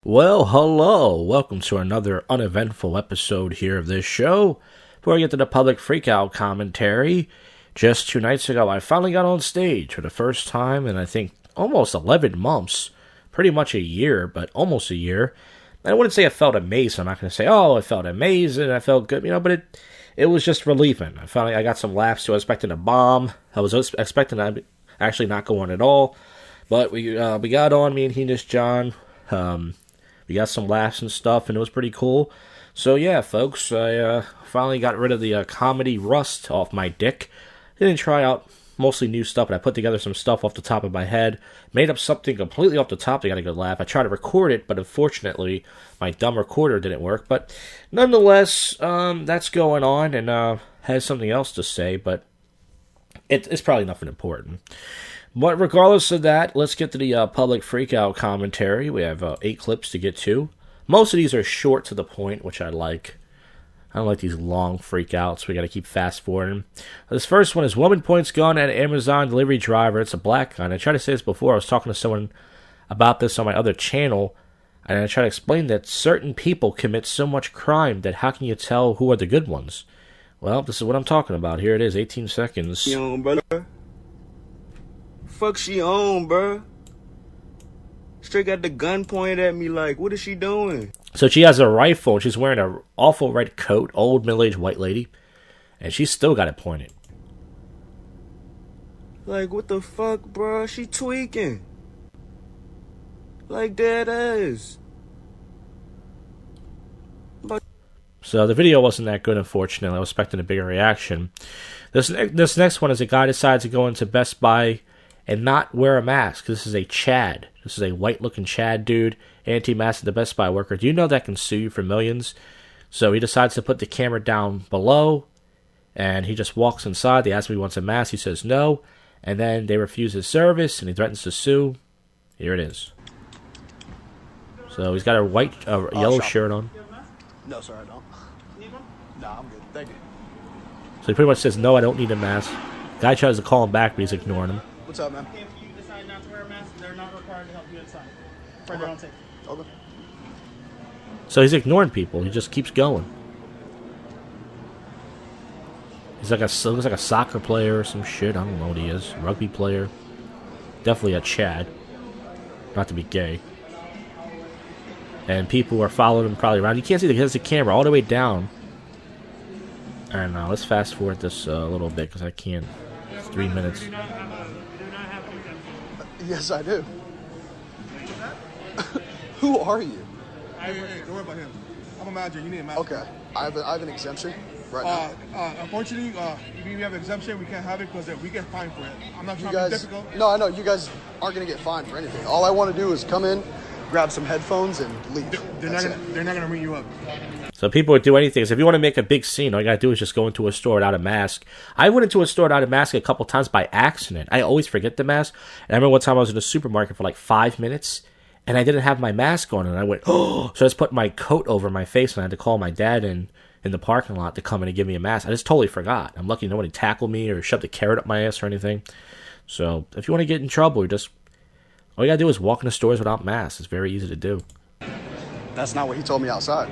Well, hello. Welcome to another uneventful episode here of this show. Before we get to the public freakout commentary, just 2 nights ago, I finally got on stage for the first time in, I think, almost 11 months. Pretty much a year, but almost a year. I wouldn't say I felt amazing. I'm not going to say, I felt amazing, I felt good, but it was just relieving. I got some laughs, too. I was expecting a bomb. I was expecting to actually not go on at all. But we got on, me and Heenis John. We got some laughs and stuff, and it was pretty cool. So yeah, folks, I finally got rid of the comedy rust off my dick. Didn't try out mostly new stuff, but I put together some stuff off the top of my head. Made up something completely off the top that got a good laugh. I tried to record it, but unfortunately, my dumb recorder didn't work. But nonetheless, that's going on, and has something else to say, but it's probably nothing important. But regardless of that, let's get to the public freakout commentary. We have 8 clips to get to. Most of these are short to the point, which I like. I don't like these long freakouts. We got to keep fast forwarding. This first one is woman points gun at Amazon delivery driver. It's a black gun. I tried to say this before. I was talking to someone about this on my other channel, and I tried to explain that certain people commit so much crime that how can you tell who are the good ones? Well, this is what I'm talking about. Here it is, 18 seconds. Yo, brother. Fuck she on, bruh? Straight got the gun pointed at me like, what is she doing? So she has a rifle, and she's wearing an awful red coat, old middle-aged white lady, and she's still got it pointed. Like, what the fuck, bruh? She tweaking. Like, dead ass. So the video wasn't that good, unfortunately. I was expecting a bigger reaction. This next one is a guy decides to go into Best Buy and not wear a mask. This is a Chad. This is a white-looking Chad dude, anti-mask at the Best Buy worker. Do you know that can sue you for millions? So he decides to put the camera down below, and he just walks inside. They ask him if he wants a mask. He says no, and then they refuse his service, and he threatens to sue. Here it is. So he's got a yellow shirt on. No, sir, I don't. Need one? No, I'm good. Thank you. So he pretty much says, no, I don't need a mask. Guy tries to call him back, but he's ignoring him. What's up, man? If you decide not to wear a mask, they're not required to help you inside. For their own safety. Okay. So he's ignoring people. He just keeps going. He's like looks like a soccer player or some shit. I don't know what he is. Rugby player. Definitely a Chad. Not to be gay. And people are following him probably around. You can't see because the camera all the way down. And let's fast forward this a little bit because I can't. It's 3 minutes. Yes, I do. Who are you? Hey, don't worry about him. I'm a manager. You need a mask. Okay. I have an exemption right now. Unfortunately, if we have an exemption, we can't have it because we get fined for it. I'm not trying You to be guys, difficult. no, I know. You guys aren't going to get fined for anything. All I want to do is come in, grab some headphones, and leave. They're not gonna ring you up. So people would do anything. So if you want to make a big scene, all you gotta do is just go into a store without a mask. I went into a store without a mask a couple times by accident. I always forget the mask. And I remember one time I was in a supermarket for like 5 minutes, and I didn't have my mask on, and I went, oh! So I just put my coat over my face, and I had to call my dad in the parking lot to come in and give me a mask. I just totally forgot. I'm lucky nobody tackled me or shoved a carrot up my ass or anything. So if you want to get in trouble, all you gotta do is walk into stores without masks. It's very easy to do. That's not what he told me outside.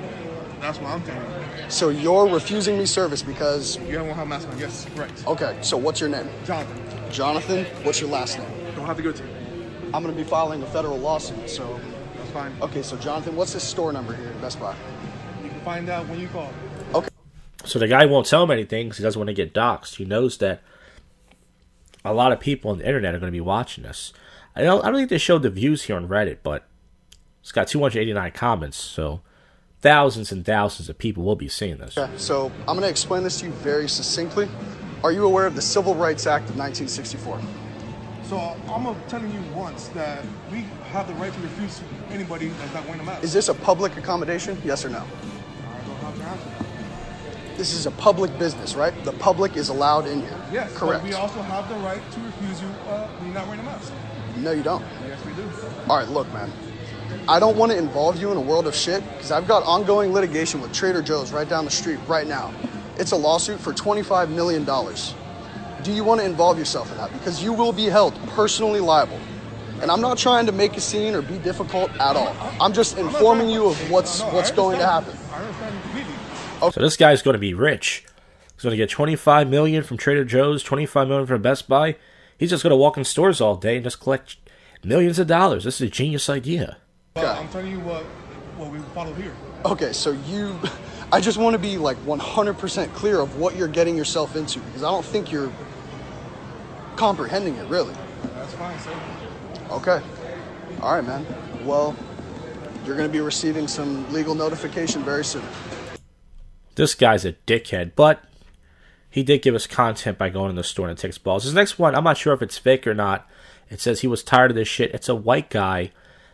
That's what I'm telling you. So you're refusing me service because... You don't have a mask on. Yes, correct. Okay, so what's your name? Jonathan. Jonathan? What's your last name? Don't have to go to you. I'm going to be filing a federal lawsuit, so... That's fine. Okay, so Jonathan, what's this store number here at Best Buy? You can find out when you call. Okay. So the guy won't tell him anything because he doesn't want to get doxxed. He knows that a lot of people on the internet are going to be watching this. I don't think they showed the views here on Reddit, but it's got 289 comments, so thousands and thousands of people will be seeing this. Okay, so I'm going to explain this to you very succinctly. Are you aware of the Civil Rights Act of 1964? So I'm telling you once that we have the right to refuse anybody that's not wearing a mask. Is this a public accommodation? Yes or no? I don't have to answer. This is a public business, right? The public is allowed in here. Yes, correct. But we also have the right to refuse you when you're not wearing a mask. No, you don't. Yes, we do. All right, look, man. I don't want to involve you in a world of shit because I've got ongoing litigation with Trader Joe's right down the street right now. It's a lawsuit for $25 million. Do you want to involve yourself in that? Because you will be held personally liable. And I'm not trying to make a scene or be difficult at all. I'm just informing you of what's going to happen. I understand completely. So this guy's going to be rich. He's going to get $25 million from Trader Joe's, $25 million from Best Buy. He's just going to walk in stores all day and just collect millions of dollars. This is a genius idea. Okay. I'm telling you what we follow here. Okay, so I just want to be like 100% clear of what you're getting yourself into, because I don't think you're comprehending it, really. That's fine, sir. Okay. All right, man. Well, you're going to be receiving some legal notification very soon. This guy's a dickhead, but he did give us content by going in the store and takes balls. This next one, I'm not sure if it's fake or not. It says he was tired of this shit. It's a white guy.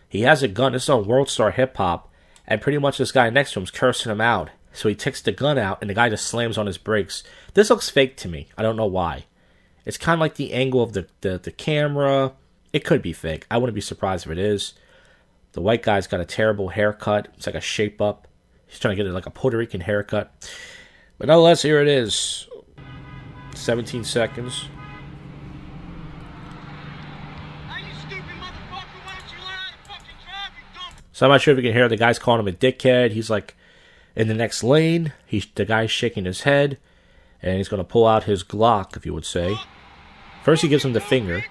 He has a gun. This is on World Star Hip Hop. And pretty much this guy next to him's cursing him out. So he takes the gun out, and the guy just slams on his brakes. This looks fake to me. I don't know why. It's kind of like the angle of the camera. It could be fake. I wouldn't be surprised if it is. The white guy's got a terrible haircut. It's like a shape-up. He's trying to get it like a Puerto Rican haircut. But nonetheless, here it is. 17 seconds. So I'm not sure if you can hear the guy's calling him a dickhead. He's like in the next lane. The guy's shaking his head. And he's going to pull out his Glock, if you would say. First he gives him the finger.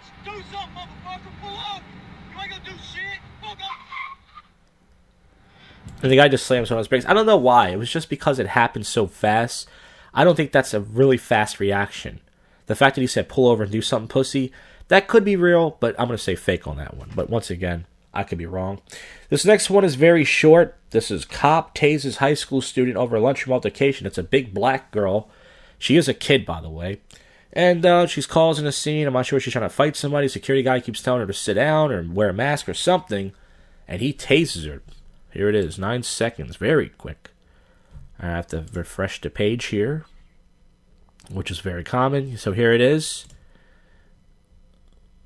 And the guy just slams on his brakes. I don't know why. It was just because it happened so fast. I don't think that's a really fast reaction. The fact that he said pull over and do something pussy, that could be real, but I'm going to say fake on that one. But once again, I could be wrong. This next one is very short. This is cop tases high school student over a lunchroom altercation. It's a big black girl. She is a kid, by the way. And she's causing a scene. I'm not sure if she's trying to fight somebody. Security guy keeps telling her to sit down or wear a mask or something. And he tases her. Here it is. 9 seconds. Very quick. I have to refresh the page here, which is very common. So here it is.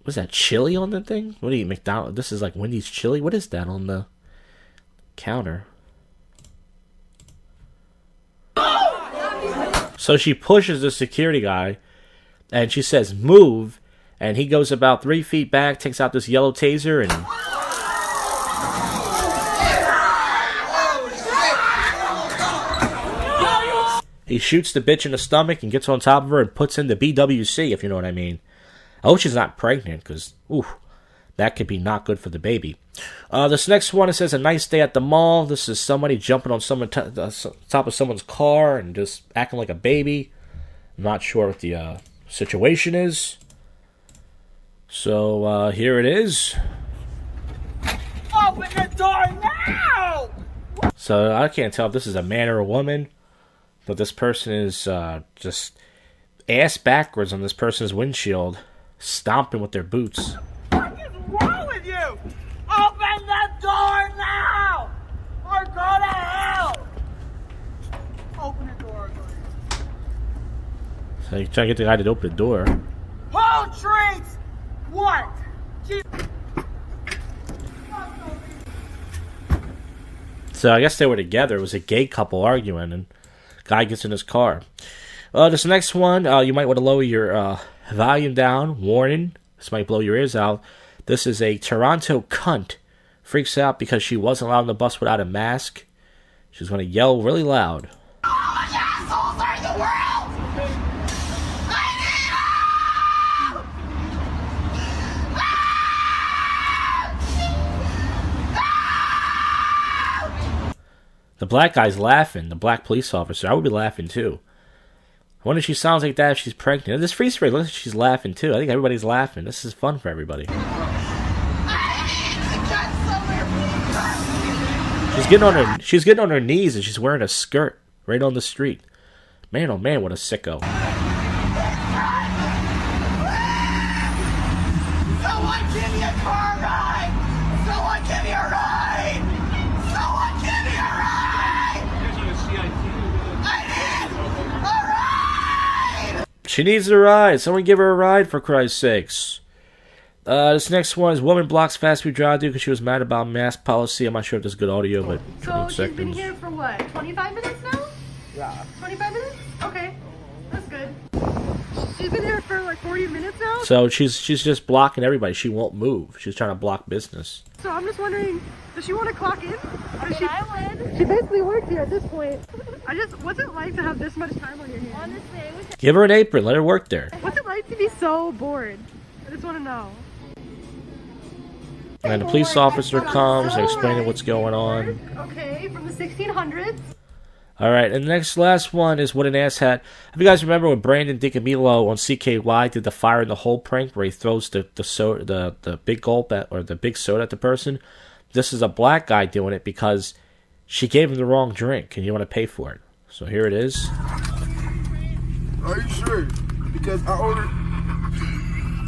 Was that chili on the thing? What do you, McDonald's? This is like Wendy's chili? What is that on the counter? So she pushes the security guy, and she says, move, and he goes about 3 feet back, takes out this yellow taser, and he shoots the bitch in the stomach and gets on top of her and puts in the BWC, if you know what I mean. I hope she's not pregnant, because, ooh, that could be not good for the baby. This next one, it says, a nice day at the mall. This is somebody jumping on top of someone's car and just acting like a baby. I'm not sure what the situation is. So, here it is. Open the door now! So, I can't tell if this is a man or a woman, but this person is just ass backwards on this person's windshield, stomping with their boots. What is wrong with you? Open the door now! Or go to hell! Open the door. So you try to get the guy to open the door. Hold treats! What? So I guess they were together. It was a gay couple arguing, and guy gets in his car. This next one, you might want to lower your volume down. Warning, this might blow your ears out. This is a Toronto cunt. Freaks out because she wasn't allowed on the bus without a mask. She's going to yell really loud. How much assholes are in the world? I need help! The black guy's laughing, the black police officer. I would be laughing too. I wonder if she sounds like that if she's pregnant. And this free spray looks like she's laughing too. I think everybody's laughing. This is fun for everybody. She's getting on her knees and she's wearing a skirt right on the street. Man, oh man, what a sicko. Someone give me a car ride! Someone give me a ride! Someone give me a ride! I need a ride! She needs a ride. Someone give her a ride, for Christ's sakes. This next one is woman blocks fast food drive-thru because she was mad about mask policy. I'm not sure if this is good audio, but So she's been here for what, 25 minutes now? Yeah. 25 minutes? Okay, that's good. She's been here for like 40 minutes now? So she's just blocking everybody. She won't move. She's trying to block business. So I'm just wondering, does she want to clock in? I would. She basically works here at this point. What's it like to have this much time on your hands? Honestly, I wish Give her an apron. Let her work there. What's it like to be so bored? I just want to know. And the police officer comes and explaining what's going on. Okay, from the 1600s. Alright, and the last one is what an asshat. If you guys remember when Brandon DiCamillo on CKY did the fire in the hole prank where he throws the big gulp or the big soda at the person? This is a black guy doing it because she gave him the wrong drink and you want to pay for it. So here it is. Are you sure? Because I ordered.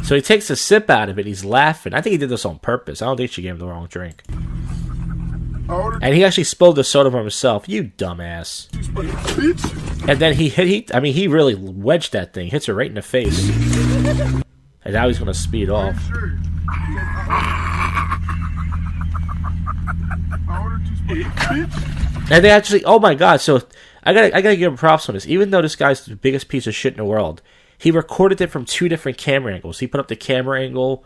So he takes a sip out of it. He's laughing. I think he did this on purpose. I don't think she gave him the wrong drink. And he actually spilled the soda for himself. You dumbass. And then he really wedged that thing. Hits her right in the face. And now he's going to speed off. And they actually, oh my god, so I gotta give him props on this. Even though this guy's the biggest piece of shit in the world, he recorded it from 2 different camera angles. He put up the camera angle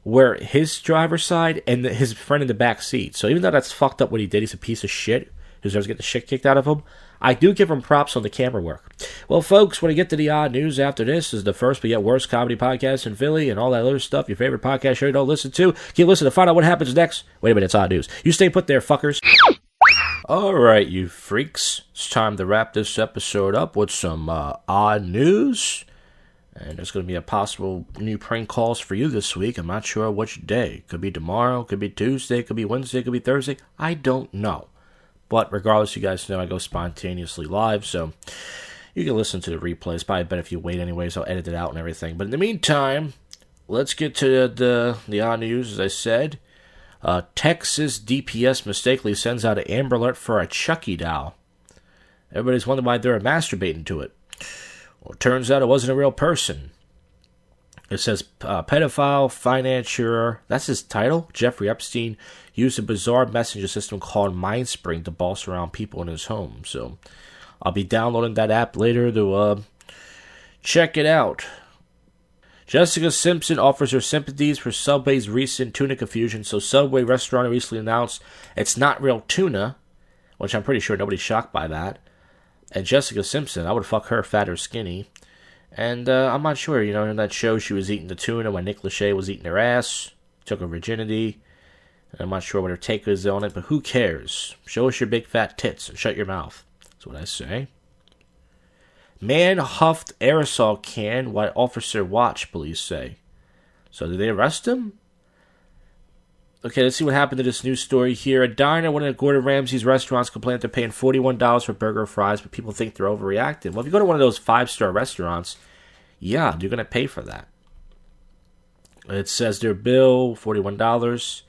where his driver's side and his friend in the back seat. So even though that's fucked up what he did, he's a piece of shit who deserves to get the shit kicked out of him, I do give him props on the camera work. Well, folks, when we get to the odd news after this, is the first but yet worst comedy podcast in Philly and all that other stuff, your favorite podcast show you don't listen to. Keep listening to find out what happens next. Wait a minute, it's odd news. You stay put there, fuckers. Alright, you freaks. It's time to wrap this episode up with some odd news. And there's going to be a possible new prank calls for you this week. I'm not sure which day. Could be tomorrow, could be Tuesday, could be Wednesday, could be Thursday. I don't know. But regardless, you guys know I go spontaneously live, so you can listen to the replays. Probably better if you wait anyways. I'll edit it out and everything. But in the meantime, let's get to the odd news, as I said. Texas DPS mistakenly sends out an Amber Alert for a Chucky doll. Everybody's wondering why they're masturbating to it. Well, it turns out it wasn't a real person. It says, pedophile, financier, that's his title, Jeffrey Epstein, used a bizarre messenger system called Mindspring to boss around people in his home. So, I'll be downloading that app later to check it out. Jessica Simpson offers her sympathies for Subway's recent tuna confusion. So, Subway restaurant recently announced it's not real tuna, which I'm pretty sure nobody's shocked by that. And Jessica Simpson, I would fuck her, fat or skinny. And I'm not sure, in that show she was eating the tuna when Nick Lachey was eating her ass, took her virginity. And I'm not sure what her take is on it, but who cares? Show us your big fat tits and shut your mouth. That's what I say. Man huffed aerosol can while officer watched, police say. So did they arrest him? Okay, let's see what happened to this news story here. A diner at one of Gordon Ramsay's restaurants complained they're paying $41 for burger or fries, but people think they're overreacting. Well, if you go to one of those 5-star restaurants, yeah, you're going to pay for that. It says their bill, $41.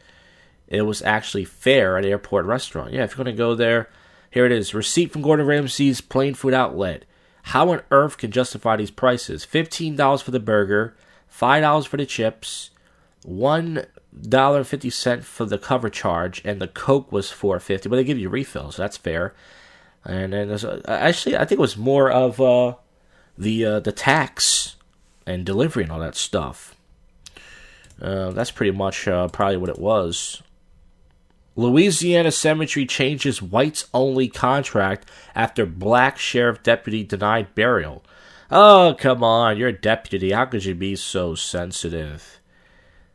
It was actually fair at an airport restaurant. Yeah, if you're going to go there, here it is. Receipt from Gordon Ramsay's plain food outlet. How on earth can justify these prices? $15 for the burger, $5 for the chips, $1.50 for the cover charge, and the Coke was $4.50. But they give you refills, so that's fair. And then actually, I think it was more of the tax and delivery and all that stuff. That's pretty much probably what it was. Louisiana Cemetery changes whites-only contract after black sheriff deputy denied burial. Oh, come on, you're a deputy. How could you be so sensitive?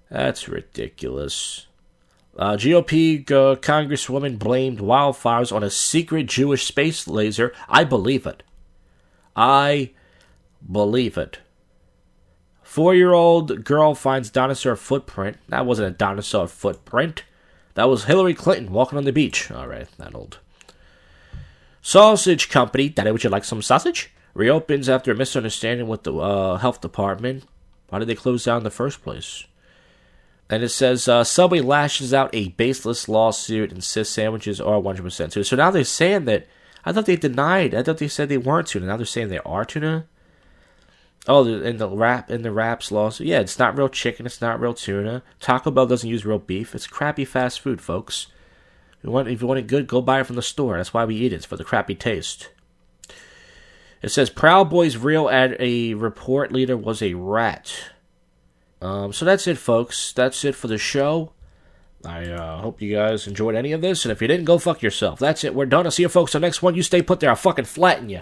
That's ridiculous. GOP congresswoman blamed wildfires on a secret Jewish space laser. I believe it. 4-year-old girl finds dinosaur footprint. That wasn't a dinosaur footprint. That was Hillary Clinton walking on the beach. All right, that old. Sausage company, Daddy, would you like some sausage? Reopens after a misunderstanding with the health department. Why did they close down in the first place? And it says, Subway lashes out a baseless lawsuit, insists sandwiches are 100% tuna. So now they're saying that, I thought they said they weren't tuna. Now they're saying they are tuna? Oh, in the wraps lawsuit. Yeah, it's not real chicken, it's not real tuna. Taco Bell doesn't use real beef. It's crappy fast food, folks. If you want it good, go buy it from the store. That's why we eat it. It's for the crappy taste. It says Proud Boys real a report leader was a rat. So that's it, folks. That's it for the show. I hope you guys enjoyed any of this, and if you didn't, go fuck yourself. That's it. We're done. I'll see you folks on the next one. You stay put there. I'll fucking flatten you.